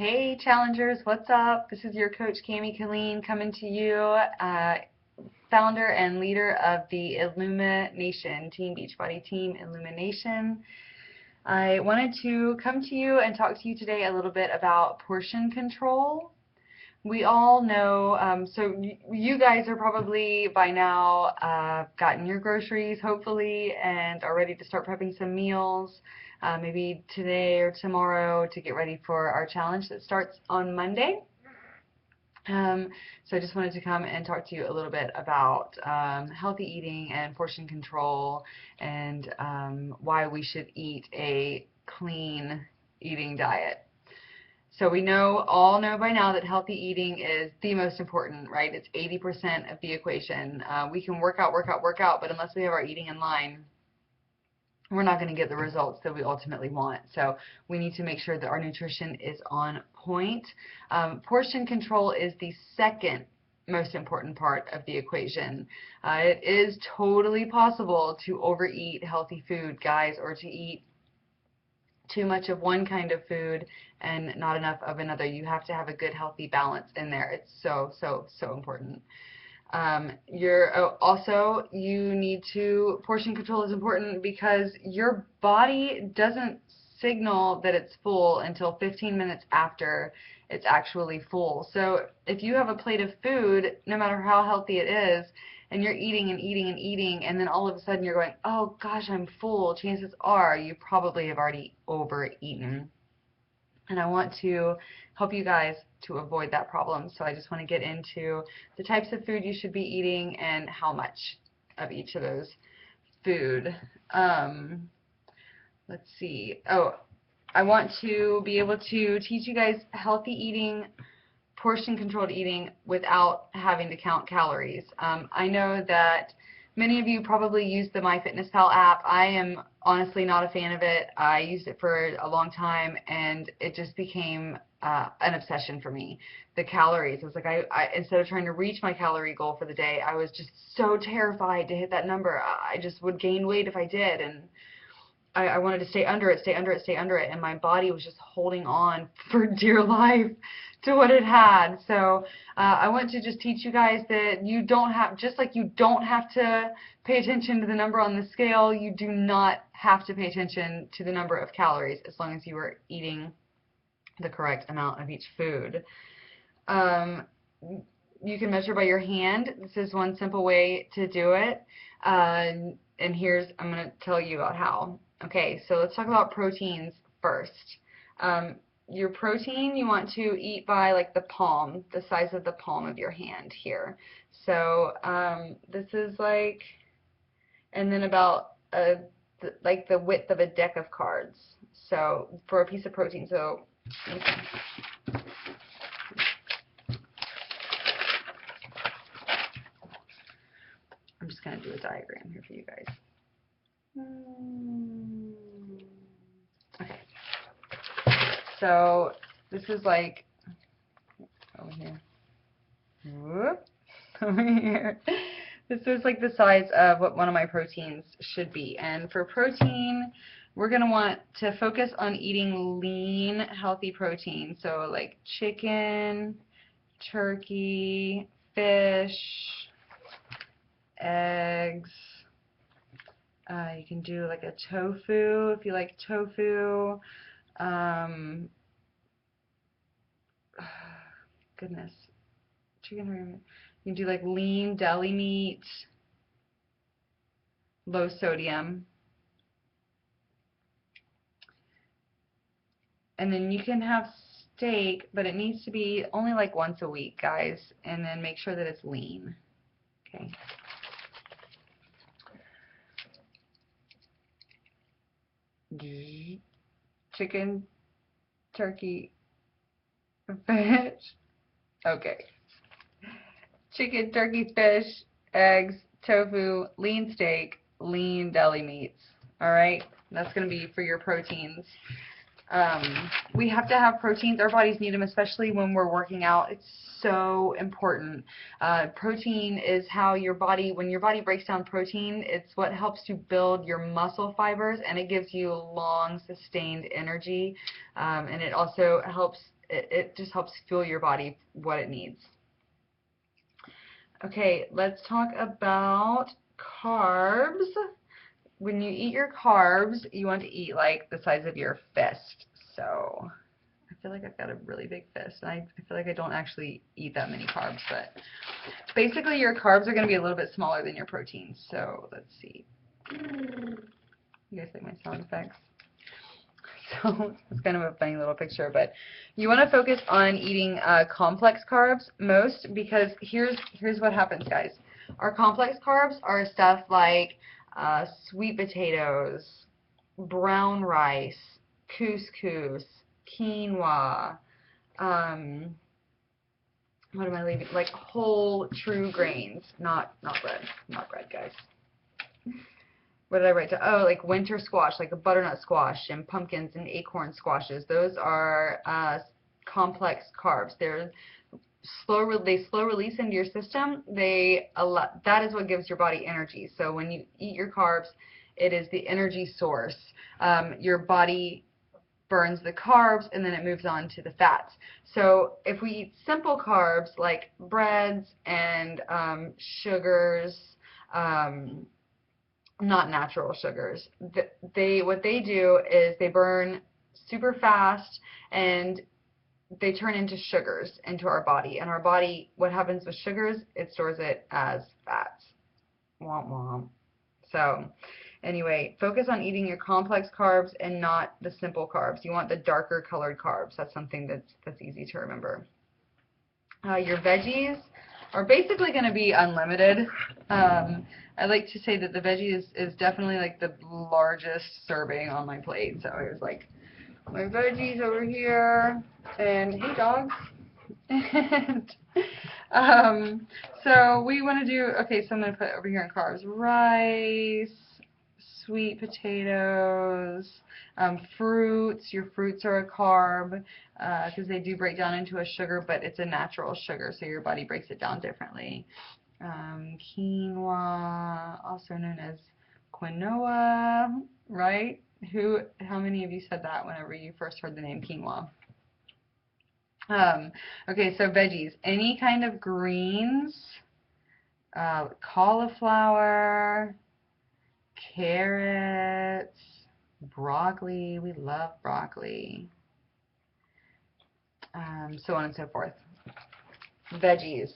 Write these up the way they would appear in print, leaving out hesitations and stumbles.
Hey challengers, what's up? This is your coach Cami Colleen coming to you, founder and leader of the Illumination Team Beachbody Team Illumination. I wanted to come to you and talk to you today a little bit about portion control. We all know, so you guys are probably by now gotten your groceries, hopefully, and are ready to start prepping some meals, maybe today or tomorrow to get ready for our challenge that starts on Monday. So I just wanted to come and talk to you a little bit about healthy eating and portion control and why we should eat a clean eating diet. So we all know by now that healthy eating is the most important, right? It's 80% of the equation. We can work out, but unless we have our eating in line, we're not going to get the results that we ultimately want. So we need to make sure that our nutrition is on point. Portion control is the second most important part of the equation. It is totally possible to overeat healthy food, guys, or to eat too much of one kind of food and not enough of another. You have to have a good, healthy balance in there. It's so important. Portion control is important because your body doesn't signal that it's full until 15 minutes after it's actually full. So if you have a plate of food, no matter how healthy it is, and you're eating and eating and eating, and then all of a sudden you're going, oh gosh, I'm full, chances are you probably have already overeaten. And I want to help you guys to avoid that problem. So I just want to get into the types of food you should be eating and how much of each of those food. Let's see. Oh, I want to be able to teach you guys healthy eating, portion-controlled eating without having to count calories. I know that many of you probably use the MyFitnessPal app. I am honestly not a fan of it. I used it for a long time, and it just became an obsession for me. The calories. It was like I instead of trying to reach my calorie goal for the day, I was just so terrified to hit that number. I just would gain weight if I did, and I wanted to stay under it, and my body was just holding on for dear life to what it had. So I want to just teach you guys that you don't have, just like you don't have to pay attention to the number on the scale, you do not have to pay attention to the number of calories as long as you are eating the correct amount of each food. You can measure by your hand. This is one simple way to do it. And I'm going to tell you about how. Okay, so let's talk about proteins first. Your protein you want to eat by like the palm, the size of the palm of your hand here. So this is like, and then about like the width of a deck of cards. So for a piece of protein, so I'm just going to do a diagram here for you guys. Okay, so this is like over here. Whoop, over here. This is like the size of what one of my proteins should be. And for protein, we're going to want to focus on eating lean, healthy protein. So like chicken, turkey, fish, eggs. You can do like a tofu if you like tofu. Goodness. Chicken. You can do like lean deli meat, low sodium. And then you can have steak, but it needs to be only like once a week, guys. And then make sure that it's lean. Okay. Chicken, turkey, fish. Okay. Chicken, turkey, fish, eggs, tofu, lean steak, lean deli meats. Alright? That's going to be for your proteins. We have to have proteins. Our bodies need them, especially when we're working out. It's so important. Protein is how when your body breaks down protein, it's what helps to build your muscle fibers, and it gives you long, sustained energy. And it also helps it just helps fuel your body what it needs. Okay, let's talk about carbs. When you eat your carbs, you want to eat like the size of your fist. So I feel like I've got a really big fist, and I feel like I don't actually eat that many carbs, but basically your carbs are going to be a little bit smaller than your proteins. So let's see. You guys like my sound effects? So it's kind of a funny little picture, but you want to focus on eating complex carbs most, because here's what happens, guys. Our complex carbs are stuff like sweet potatoes, brown rice, couscous, quinoa, what am I leaving? Like whole true grains, not bread, guys. What did I write down? Oh, like winter squash, like a butternut squash, and pumpkins and acorn squashes. Those are complex carbs. They slow release into your system. That is what gives your body energy. So when you eat your carbs, it is the energy source. Your body burns the carbs, and then it moves on to the fats. So if we eat simple carbs like breads and sugars, not natural sugars, what they do is they burn super fast, and they turn into sugars into our body. And our body, what happens with sugars, it stores it as fats. Womp womp. So anyway, focus on eating your complex carbs and not the simple carbs. You want the darker colored carbs. That's something that's easy to remember. Your veggies are basically going to be unlimited. I like to say that the veggie is definitely like the largest serving on my plate. So here's like my veggies over here, and hey dogs. And so we want to do, okay, so I'm going to put over here in carbs, rice, sweet potatoes, fruits. Your fruits are a carb because they do break down into a sugar, but it's a natural sugar, so your body breaks it down differently. Quinoa, also known as quinoa, right? How many of you said that whenever you first heard the name quinoa? Okay, so veggies, any kind of greens, cauliflower, carrots, broccoli. We love broccoli. So on and so forth. Veggies,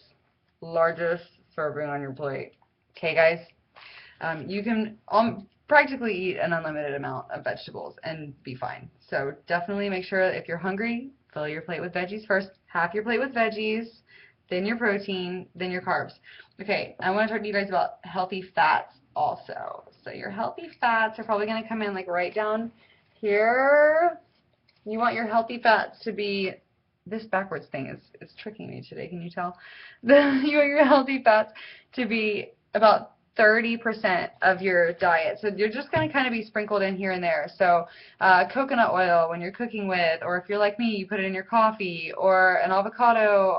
largest serving on your plate. Okay, guys? You can practically eat an unlimited amount of vegetables and be fine. So definitely make sure that if you're hungry, fill your plate with veggies first. Half your plate with veggies, then your protein, then your carbs. Okay, I want to talk to you guys about healthy fats also. So your healthy fats are probably going to come in like right down here. You want your healthy fats to be, this backwards thing is tricking me today, can you tell? You want your healthy fats to be about 30% of your diet. So you're just going to kind of be sprinkled in here and there. So coconut oil when you're cooking with, or if you're like me, you put it in your coffee, or an avocado,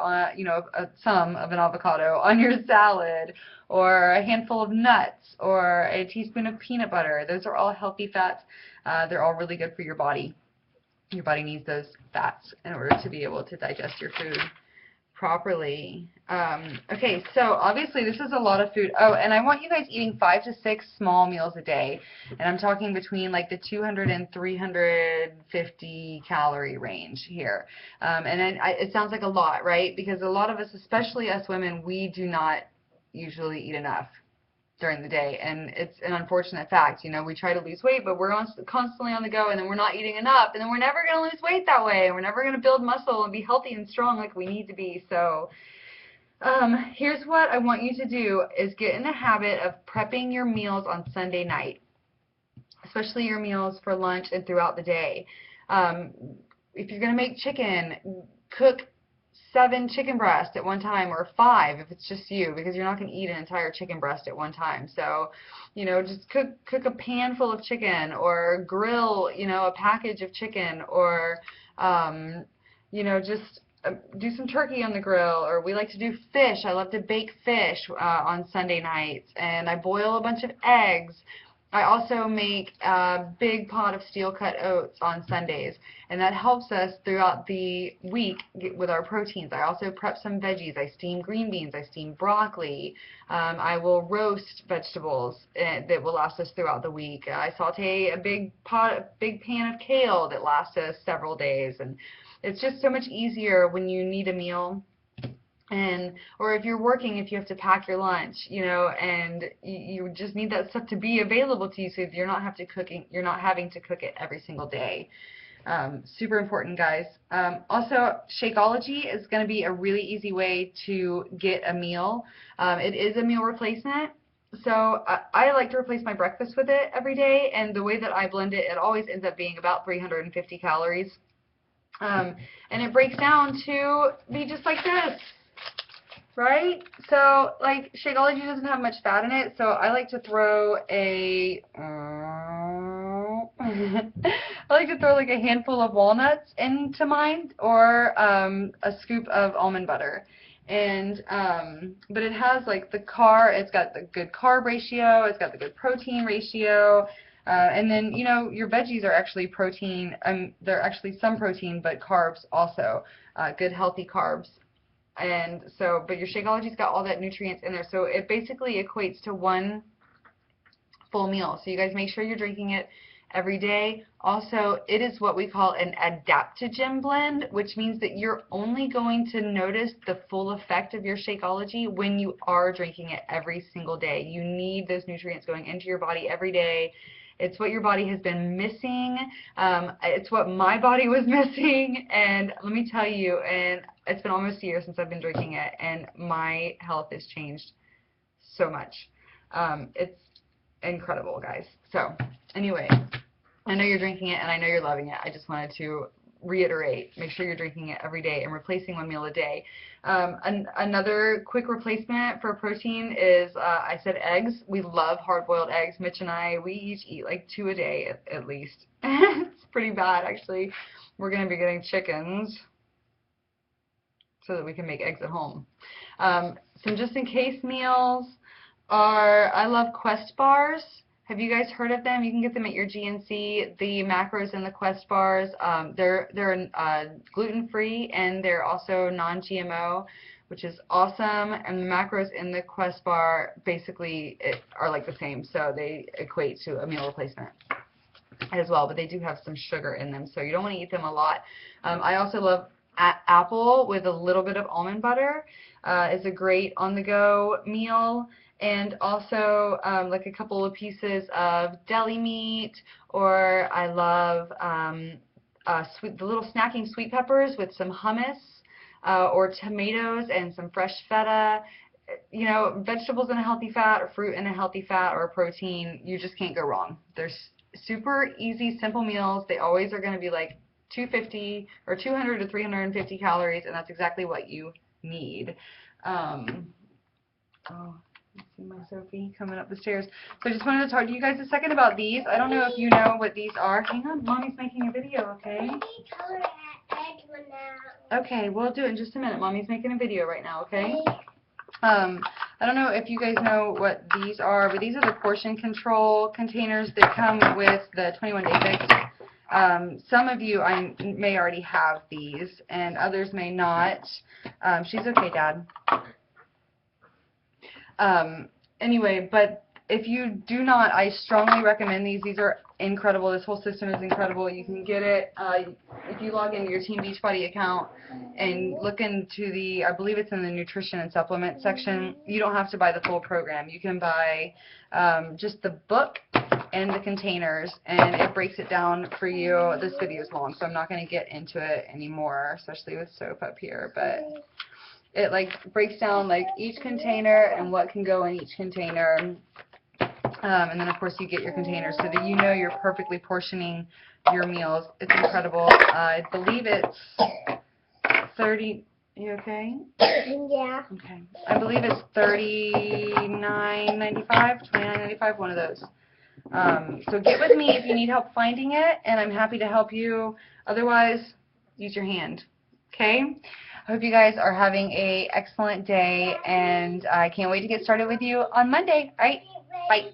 some of an avocado on your salad, or a handful of nuts, or a teaspoon of peanut butter. Those are all healthy fats. They're all really good for your body. Your body needs those fats in order to be able to digest your food properly. Okay, so obviously this is a lot of food. Oh, and I want you guys eating 5 to 6 small meals a day, and I'm talking between like the 200 and 350 calorie range here. And then it sounds like a lot, right? Because a lot of us, especially us women, we do not usually eat enough during the day, and it's an unfortunate fact. You know, we try to lose weight, but we're constantly on the go, and then we're not eating enough, and then we're never going to lose weight that way, and we're never going to build muscle and be healthy and strong like we need to be. So here's what I want you to do is get in the habit of prepping your meals on Sunday night, especially your meals for lunch and throughout the day. If you're going to make chicken, cook 7 chicken breasts at one time, or 5 if it's just you, because you're not going to eat an entire chicken breast at one time. So, you know, just cook a pan full of chicken, or grill, you know, a package of chicken, or, you know, just do some turkey on the grill. Or we like to do fish. I love to bake fish on Sunday nights, and I boil a bunch of eggs. I also make a big pot of steel-cut oats on Sundays, and that helps us throughout the week with our proteins. I also prep some veggies. I steam green beans. I steam broccoli. I will roast vegetables that will last us throughout the week. I saute a big pan of kale that lasts us several days, and it's just so much easier when you need a meal. Or if you're working, if you have to pack your lunch, and you just need that stuff to be available to you, so you're not having to cook it every single day. Super important, guys. Also, Shakeology is going to be a really easy way to get a meal. It is a meal replacement. So I like to replace my breakfast with it every day, and the way that I blend it, it always ends up being about 350 calories. And it breaks down to be just like this. Right? So, like, Shakeology doesn't have much fat in it, so I like to throw like a handful of walnuts into mine, or a scoop of almond butter. And but it has like it's got the good carb ratio, it's got the good protein ratio, and then your veggies are actually protein. They're actually some protein, but carbs also, good healthy carbs. And so, but your Shakeology's got all that nutrients in there, so it basically equates to one full meal. So you guys make sure you're drinking it every day. Also, it is what we call an adaptogen blend, which means that you're only going to notice the full effect of your Shakeology when you are drinking it every single day. You need those nutrients going into your body every day. It's what your body has been missing. It's what my body was missing. And let me tell you, and it's been almost a year since I've been drinking it, and my health has changed so much. It's incredible, guys. So anyway, I know you're drinking it, and I know you're loving it. I just wanted to reiterate, make sure you're drinking it every day and replacing one meal a day. Another quick replacement for protein is, I said eggs. We love hard-boiled eggs. Mitch and I, we each eat like 2 a day at least. It's pretty bad, actually. We're going to be getting chickens so that we can make eggs at home. Some just-in-case meals are, I love Quest bars. Have you guys heard of them? You can get them at your GNC. The macros in the Quest bars, they're gluten-free, and they're also non-GMO, which is awesome. And the macros in the Quest bar basically are like the same, so they equate to a meal replacement as well, but they do have some sugar in them, so you don't want to eat them a lot. I also love apple with a little bit of almond butter. Is a great on-the-go meal. And also like a couple of pieces of deli meat, or I love the little snacking sweet peppers with some hummus, or tomatoes and some fresh feta. Vegetables in a healthy fat, or fruit in a healthy fat, or protein, you just can't go wrong. They're super easy, simple meals. They always are going to be like 250 or 200 to 350 calories, and that's exactly what you need. See my Sophie coming up the stairs. So I just wanted to talk to you guys a second about these. I don't know if you know what these are. Hang on, Mommy's making a video, okay? Okay, we'll do it in just a minute. Mommy's making a video right now, okay? I don't know if you guys know what these are, but these are the portion control containers that come with the 21-day fix. Some of you may already have these, and others may not. She's okay, Dad. Anyway, but if you do not, I strongly recommend these. These are incredible. This whole system is incredible. You can get it if you log into your Team Beachbody account and look into the, I believe it's in the nutrition and supplement section. You don't have to buy the full program. You can buy just the book and the containers, and it breaks it down for you. This video is long, so I'm not going to get into it anymore, especially with soap up here, but it like breaks down like each container and what can go in each container. And then of course you get your containers so that you know you're perfectly portioning your meals. It's incredible. I believe it's 30. You okay? Yeah. Okay. I believe it's $39.95, $29.95, one of those. So get with me if you need help finding it, and I'm happy to help you. Otherwise, use your hand. Okay? I hope you guys are having an excellent day, and I can't wait to get started with you on Monday. All right? Bye.